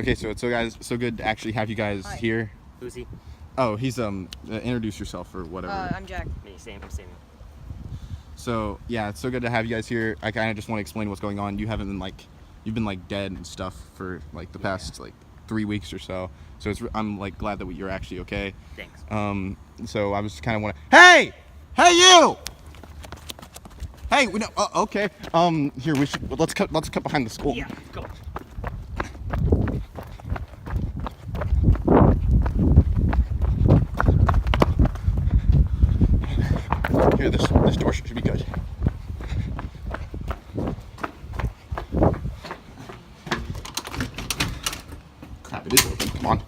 Okay, so guys, so good to actually have you guys here. Who's he? Oh, he's introduce yourself or whatever. I'm Jack. Me, same. I'm Samuel. So yeah, it's so good to have you guys here. I kind of just want to explain what's going on. You haven't been you've been like dead and stuff for like the past like 3 weeks or so. So I'm like glad that you're actually okay. Thanks. So I was kind of hey you. Hey, we know. Okay. Here let's cut behind the school. Yeah, go. Here, this door should be good. Crap, it is open. Come on.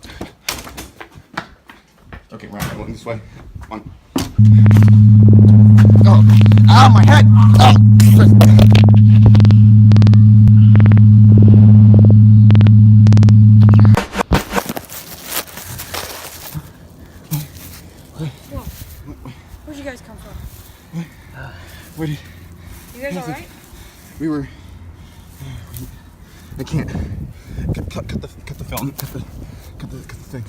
Okay, right, going this way. Come on. Oh, ow, my head! Oh, Where'd you guys come from? where did... You guys alright? We were... I can't... Cut the film. Cut the thing.